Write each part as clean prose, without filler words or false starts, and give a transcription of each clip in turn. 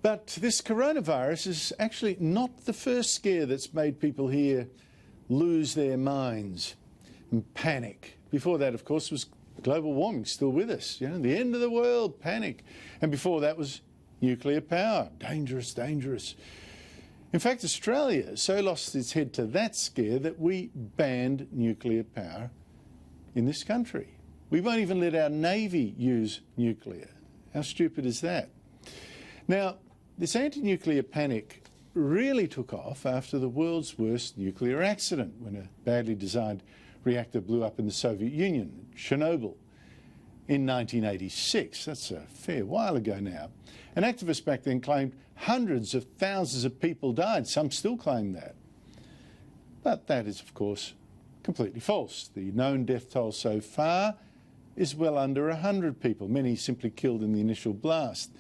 But this coronavirus is actually not the first scare that's made people here lose their minds and panic. Before that, of course, was global warming, still with us. You know, the end of the world, panic. And before that was nuclear power, dangerous, dangerous. In fact, Australia so lost its head to that scare that we banned nuclear power in this country. We won't even let our Navy use nuclear. How stupid is that? Now, this anti-nuclear panic really took off after the world's worst nuclear accident, when a badly designed reactor blew up in the Soviet Union, Chernobyl, in 1986. That's a fair while ago now. And activists back then claimed hundreds of thousands of people died. Some still claim that. But that is, of course, completely false. The known death toll so far is well under 100 people, many simply killed in the initial blast.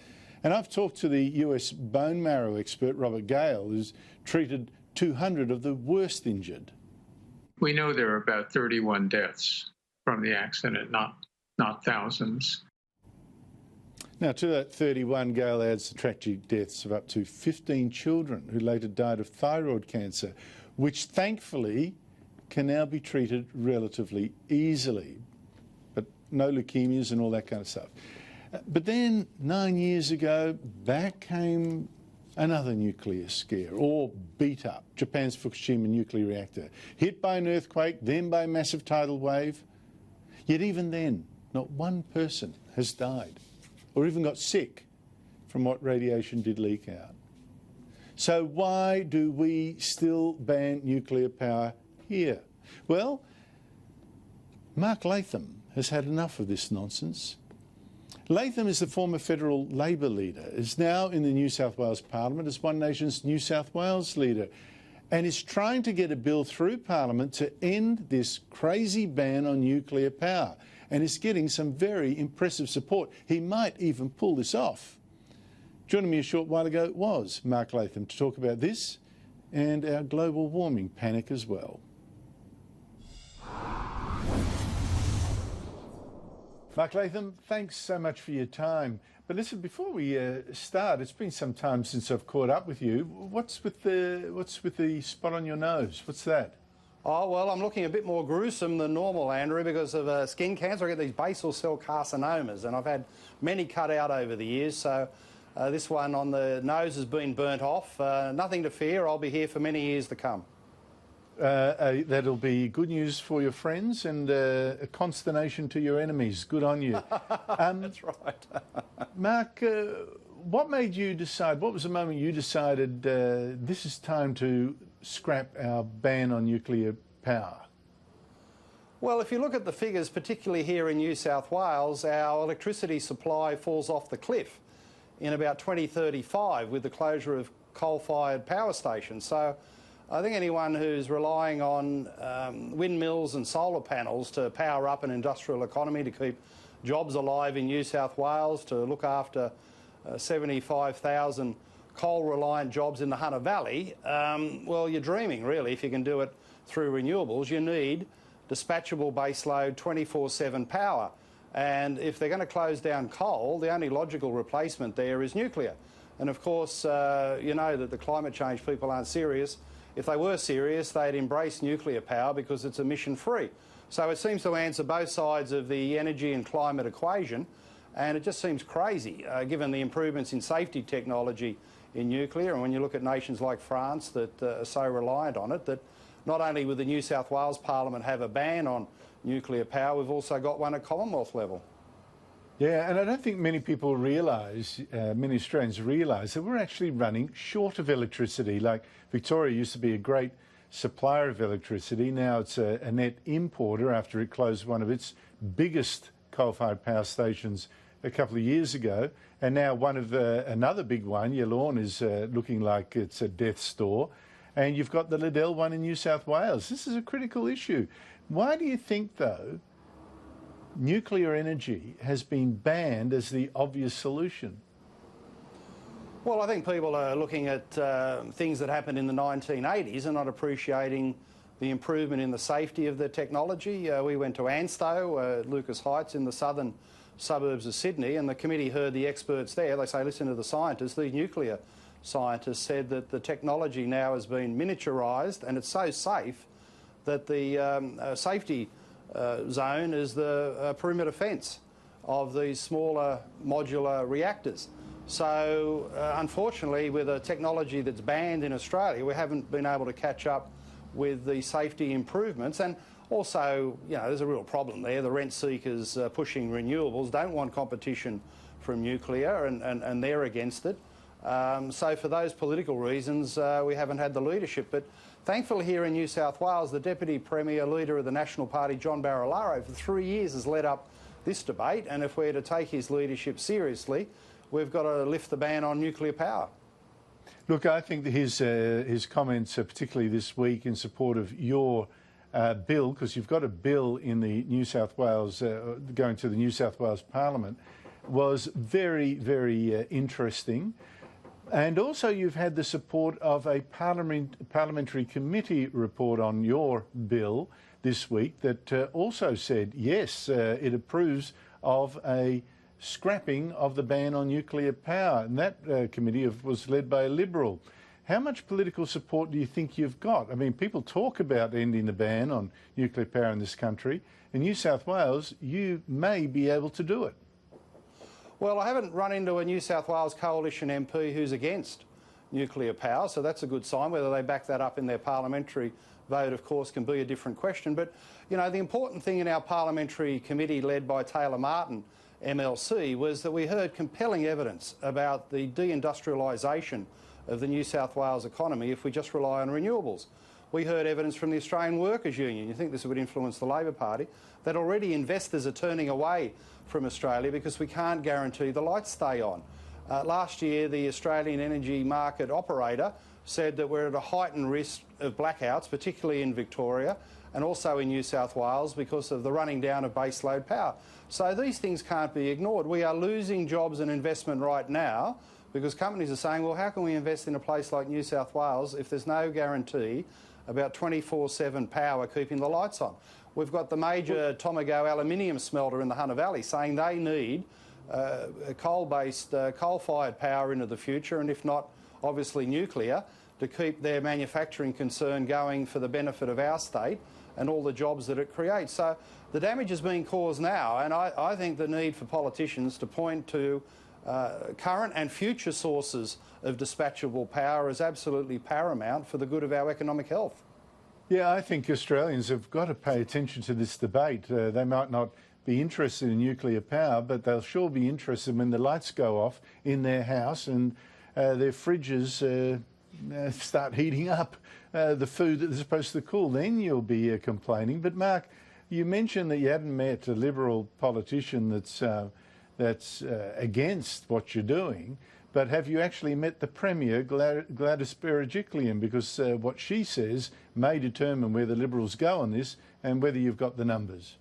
And I've talked to the US bone marrow expert, Robert Gale, who's treated 200 of the worst injured. We know there are about 31 deaths from the accident, not thousands. Now, to that 31, Gale adds the tragic deaths of up to 15 children who later died of thyroid cancer, which thankfully can now be treated relatively easily, but no leukemias and all that kind of stuff. But then 9 years ago, back came another nuclear scare, or beat up, Japan's Fukushima nuclear reactor, hit by an earthquake, then by a massive tidal wave. Yet even then, not one person has died or even got sick from what radiation did leak out. So why do we still ban nuclear power here? Well, Mark Latham has had enough of this nonsense. Latham is the former federal Labor leader, is now in the New South Wales Parliament as One Nation's New South Wales leader, and is trying to get a bill through Parliament to end this crazy ban on nuclear power, and is getting some very impressive support. He might even pull this off. Joining me a short while ago was Mark Latham to talk about this and our global warming panic as well. Mark Latham, thanks so much for your time. But listen, before we start, it's been some time since I've caught up with you. What's with the spot on your nose? What's that? Oh, well, I'm looking a bit more gruesome than normal, Andrew, because of skin cancer. I get these basal cell carcinomas, and I've had many cut out over the years. So this one on the nose has been burnt off. Nothing to fear. I'll be here for many years to come. That'll be good news for your friends and a consternation to your enemies. Good on you. That's right. Mark, what made you decide, what was the moment you decided this is time to scrap our ban on nuclear power? Well, if you look at the figures, particularly here in New South Wales, our electricity supply falls off the cliff in about 2035 with the closure of coal-fired power stations. So I think anyone who's relying on windmills and solar panels to power up an industrial economy, to keep jobs alive in New South Wales, to look after 75,000 coal-reliant jobs in the Hunter Valley, well, you're dreaming, really. If you can do it through renewables, you need dispatchable baseload 24/7 power. And if they're going to close down coal, the only logical replacement there is nuclear. And of course, you know that the climate change people aren't serious. If they were serious, they'd embrace nuclear power because it's emission-free. So it seems to answer both sides of the energy and climate equation, and it just seems crazy, given the improvements in safety technology in nuclear, and when you look at nations like France that are so reliant on it, that not only would the New South Wales Parliament have a ban on nuclear power, we've also got one at Commonwealth level. Yeah, and I don't think many people realise, many Australians realise that we're actually running short of electricity. Like Victoria used to be a great supplier of electricity. Now it's a net importer after it closed one of its biggest coal-fired power stations a couple of years ago. And now one of another big one, Yallourn, is looking like it's a death's door. And you've got the Liddell one in New South Wales. This is a critical issue. Why do you think, though, nuclear energy has been banned as the obvious solution? Well, I think people are looking at things that happened in the 1980s and not appreciating the improvement in the safety of the technology. We went to ANSTO, Lucas Heights in the southern suburbs of Sydney, and the committee heard the experts there. They say, listen to the scientists. The nuclear scientists said that the technology now has been miniaturised and it's so safe that the safety zone is the perimeter fence of these smaller modular reactors. So unfortunately, with a technology that's banned in Australia, we haven't been able to catch up with the safety improvements. And also, you know, there's a real problem there. The rent seekers pushing renewables don't want competition from nuclear, and they're against it. So for those political reasons, we haven't had the leadership. But thankfully here in New South Wales, the Deputy Premier, Leader of the National Party, John Barilaro, for 3 years has led up this debate. And if we're to take his leadership seriously, we've got to lift the ban on nuclear power. Look, I think that his comments, particularly this week, in support of your bill, because you've got a bill in the New South Wales, going to the New South Wales Parliament, was very, very interesting. And also you've had the support of a parliamentary committee report on your bill this week that also said, yes, it approves of a scrapping of the ban on nuclear power. And that committee was led by a Liberal. How much political support do you think you've got? I mean, people talk about ending the ban on nuclear power in this country. In New South Wales, you may be able to do it. Well, I haven't run into a New South Wales coalition MP who's against nuclear power, so that's a good sign. Whether they back that up in their parliamentary vote, of course, can be a different question. But, you know, the important thing in our parliamentary committee led by Taylor Martin, MLC, was that we heard compelling evidence about the deindustrialisation of the New South Wales economy if we just rely on renewables. We heard evidence from the Australian Workers Union, you think this would influence the Labor Party, that already investors are turning away from Australia because we can't guarantee the lights stay on. Last year, the Australian Energy Market Operator said that we're at a heightened risk of blackouts, particularly in Victoria and also in New South Wales because of the running down of baseload power. So these things can't be ignored. We are losing jobs and investment right now because companies are saying, well, how can we invest in a place like New South Wales if there's no guarantee about 24/7 power keeping the lights on? We've got the major Tomago aluminium smelter in the Hunter Valley saying they need coal-based, coal-fired power into the future, and if not, obviously nuclear, to keep their manufacturing concern going for the benefit of our state and all the jobs that it creates. So the damage is being caused now, and I think the need for politicians to point to current and future sources of dispatchable power is absolutely paramount for the good of our economic health. Yeah, I think Australians have got to pay attention to this debate. They might not be interested in nuclear power, but they'll sure be interested when the lights go off in their house and their fridges start heating up the food that they're supposed to cool. Then you'll be complaining. But Mark, you mentioned that you hadn't met a Liberal politician that's against what you're doing. But have you actually met the Premier, Gladys Berejiklian? Because what she says may determine where the Liberals go on this and whether you've got the numbers.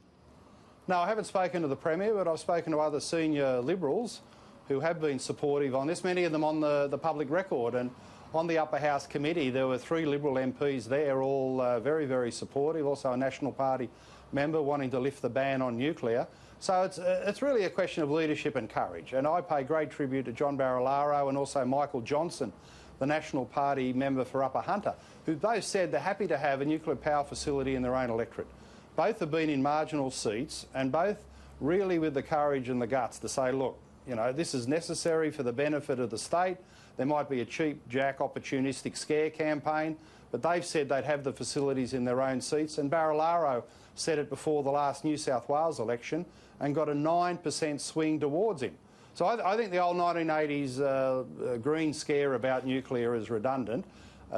No, I haven't spoken to the Premier, but I've spoken to other senior Liberals who have been supportive on this, many of them on the public record. And on the Upper House Committee, there were 3 Liberal MPs there, all very, very supportive, also a National Party member wanting to lift the ban on nuclear. So it's really a question of leadership and courage. And I pay great tribute to John Barilaro and also Michael Johnson, the National Party member for Upper Hunter, who both said they're happy to have a nuclear power facility in their own electorate. Both have been in marginal seats and both really with the courage and the guts to say, look, you know, this is necessary for the benefit of the state. There might be a cheap jack opportunistic scare campaign, but they've said they'd have the facilities in their own seats. And Barilaro said it before the last New South Wales election and got a 9% swing towards him. So I think the old 1980s green scare about nuclear is redundant.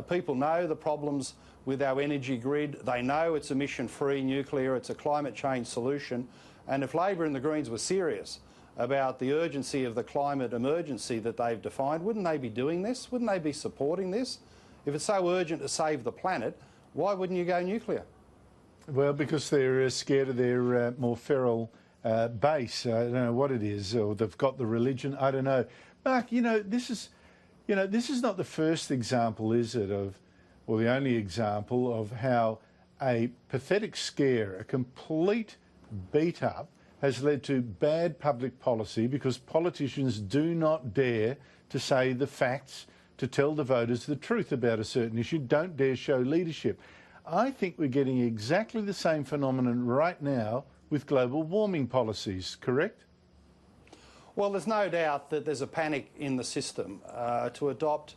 People know the problems with our energy grid. They know it's emission-free nuclear. It's a climate change solution. And if Labor and the Greens were serious about the urgency of the climate emergency that they've defined, wouldn't they be doing this? Wouldn't they be supporting this? If it's so urgent to save the planet, why wouldn't you go nuclear? Well, because they're scared of their more feral base. I don't know what it is, or they've got the religion. I don't know. Mark, this is not the first example, is it, or the only example of how a pathetic scare, a complete beat-up, has led to bad public policy because politicians do not dare to say the facts, to tell the voters the truth about a certain issue, don't dare show leadership. I think we're getting exactly the same phenomenon right now with global warming policies, correct? Well, there's no doubt that there's a panic in the system to adopt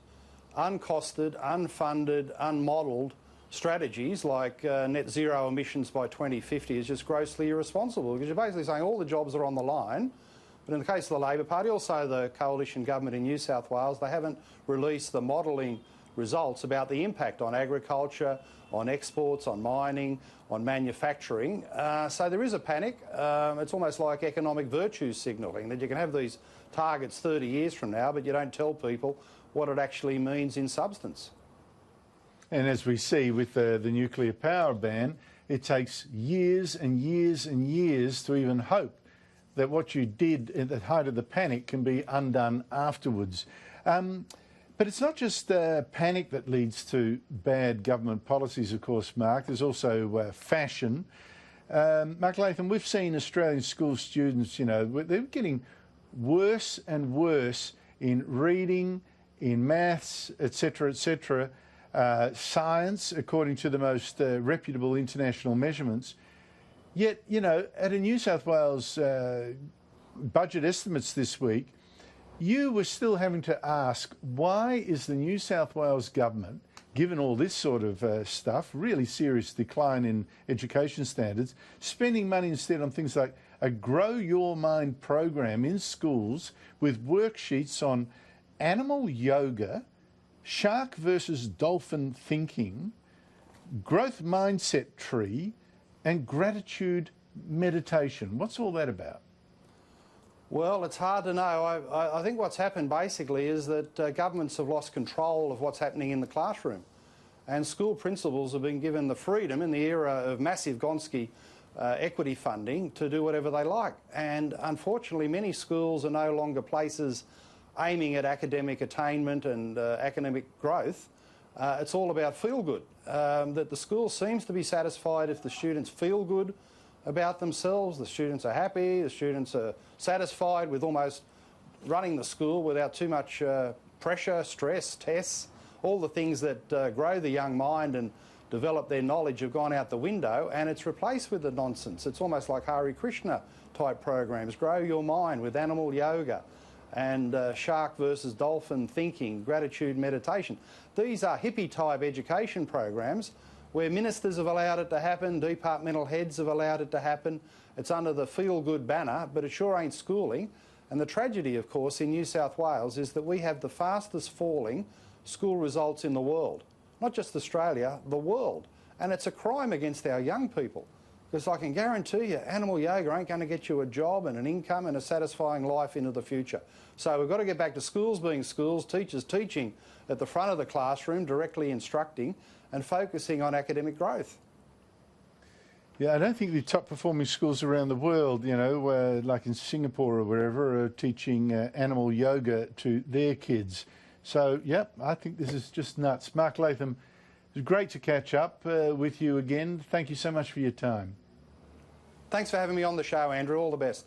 uncosted, unfunded, unmodelled strategies like net zero emissions by 2050 is just grossly irresponsible, because you're basically saying all the jobs are on the line. But in the case of the Labor Party, also the coalition government in New South Wales, they haven't released the modelling results about the impact on agriculture, on exports, on mining, on manufacturing. So there is a panic. It's almost like economic virtue signalling, that you can have these targets 30 years from now, but you don't tell people what it actually means in substance. And as we see with the nuclear power ban, it takes years and years and years to even hope that what you did at the height of the panic can be undone afterwards. But it's not just panic that leads to bad government policies, of course, Mark. There's also fashion. Mark Latham, we've seen Australian school students, you know, they're getting worse and worse in reading, in maths, etc., science, according to the most reputable international measurements. Yet, you know, at a New South Wales budget estimates this week, you were still having to ask, why is the New South Wales government, given all this sort of stuff, really serious decline in education standards, spending money instead on things like a Grow Your Mind program in schools with worksheets on animal yoga, shark versus dolphin thinking, growth mindset tree, and gratitude meditation. What's all that about? Well, it's hard to know. I think what's happened basically is that governments have lost control of what's happening in the classroom, and school principals have been given the freedom in the era of massive Gonski equity funding to do whatever they like. And unfortunately, many schools are no longer places aiming at academic attainment and academic growth. It's all about feel good. That the school seems to be satisfied if the students feel good about themselves, the students are happy, the students are satisfied with almost running the school without too much pressure, stress, tests. All the things that grow the young mind and develop their knowledge have gone out the window, and it's replaced with the nonsense. It's almost like Hare Krishna type programs, Grow Your Mind with animal yoga, and shark versus dolphin thinking, gratitude meditation. These are hippie-type education programs where ministers have allowed it to happen, departmental heads have allowed it to happen. It's under the feel-good banner, but it sure ain't schooling. And the tragedy, of course, in New South Wales is that we have the fastest falling school results in the world. Not just Australia, the world. And it's a crime against our young people. Because I can guarantee you, animal yoga ain't going to get you a job and an income and a satisfying life into the future. So we've got to get back to schools being schools, teachers teaching at the front of the classroom, directly instructing and focusing on academic growth. Yeah, I don't think the top performing schools around the world, you know, like in Singapore or wherever, are teaching animal yoga to their kids. So, yeah, I think this is just nuts. Mark Latham, it was great to catch up with you again. Thank you so much for your time. Thanks for having me on the show, Andrew. All the best.